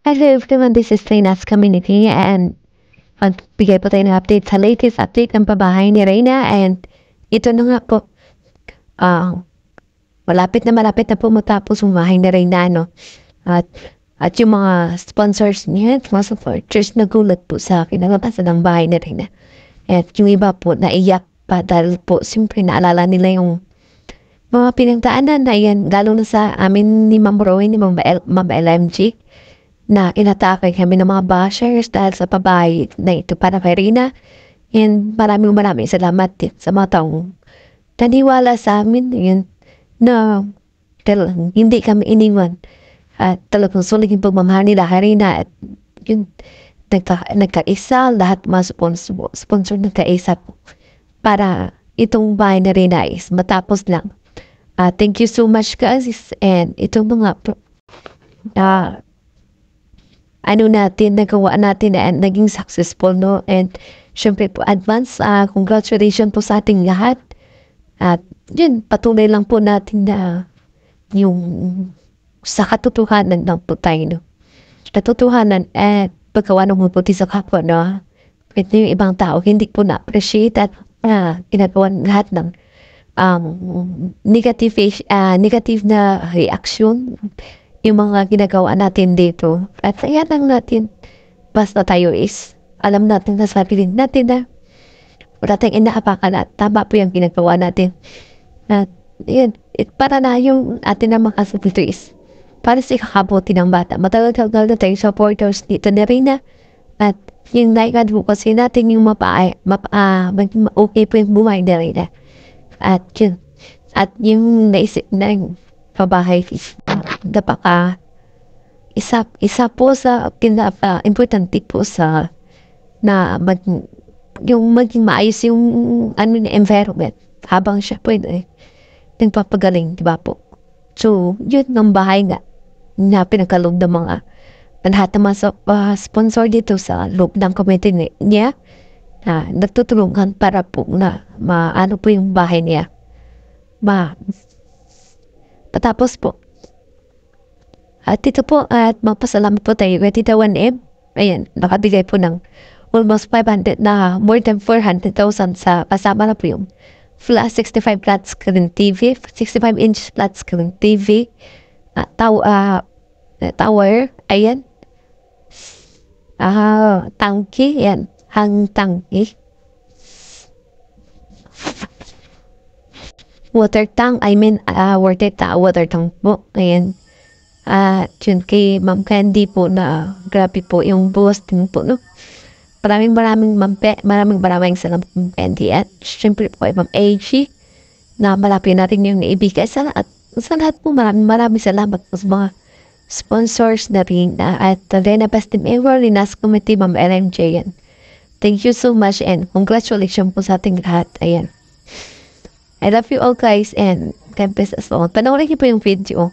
Hello everyone, this is Reina's Community and magbigay po tayo ng update sa latest update ng pabahay ni Reina and ito na nga po, ah, malapit na po matapos yung bahay ni Reina, no? At yung mga sponsors niya, mga supporters, nagulat po sa kinalabasan ng bahay ni Reina. At yung iba po, naiyak pa dahil po, siyempre naalala nila yung mga pinagdaanan na yan, lalo na sa amin ni Ma'am Rowan, ni Ma'am LMG, na inatake kami ng mga bashers dahil sa pabahay na ito para kay Rina. And maraming salamat din sa mga taong naniwala sa amin yun, na hindi kami iniwan. At talagang sulit yung pagmamahal nila kay Rina. At yun, nagkaisa, lahat mga sponsor nagkaisa po para itong bahay na Rina is matapos lang. Thank you so much guys, and itong mga nagawa natin and naging successful, no? And syempre po advance congratulations po sa ating lahat. At yun, patuloy lang po natin na yung sa katotohanan lang po tayo, no? Katotohanan at paggawa ng mabuti sa kapwa, no? Pwede yung ibang tao hindi po na-appreciate at ginagawa lahat ng negative na reaction yung mga ginagawa natin dito. At kaya lang natin, basta tayo is, alam natin na sarili natin na wala tayong inaapakan at tama po yung ginagawa natin. At yun, para na yung atin na mga kasabito is, para sa ikakabuti ng bata. Matagal-tagal na tayong supporters dito na rin na. At yung like-advocacy natin yung maging okay po yung buhay na rin na. At yun, at yung naisip na yung pabahay is isa po sa importante po sa na maging maayos yung environment habang siya po nagpapagaling, di ba po? So, yun ng bahay nga na pinagkaloob ng mga lahat ng mga sponsor dito sa loob ng community niya na nagtutulungan para po na maano po yung bahay niya patapos po. At ito po, at magpasalamat po tayo kay Tita 1M. Ayan, nakabigay po ng almost 500 na more than 400,000 sa kasama na po yung flat 65 flat screen TV, 65-inch flat screen TV, tower, ayan, tangki, yan, hang tangki, water tank, water tank po, ayan. Yun kay Ma'am Candy po na grabe po yung boosting po, no? Maraming salamat Ma'am Candy. At syempre po kay Ma'am AG na malapit natin yung naibigay sa lahat po. Maraming salamat po sa mga sponsors na rin at Rena Best Team Ever, Linas Committee, Ma'am LMJ. Yan. Thank you so much and congratulations po sa ating lahat. Ayan. I love you all guys and God bless us all. Panoorin niyo po yung video.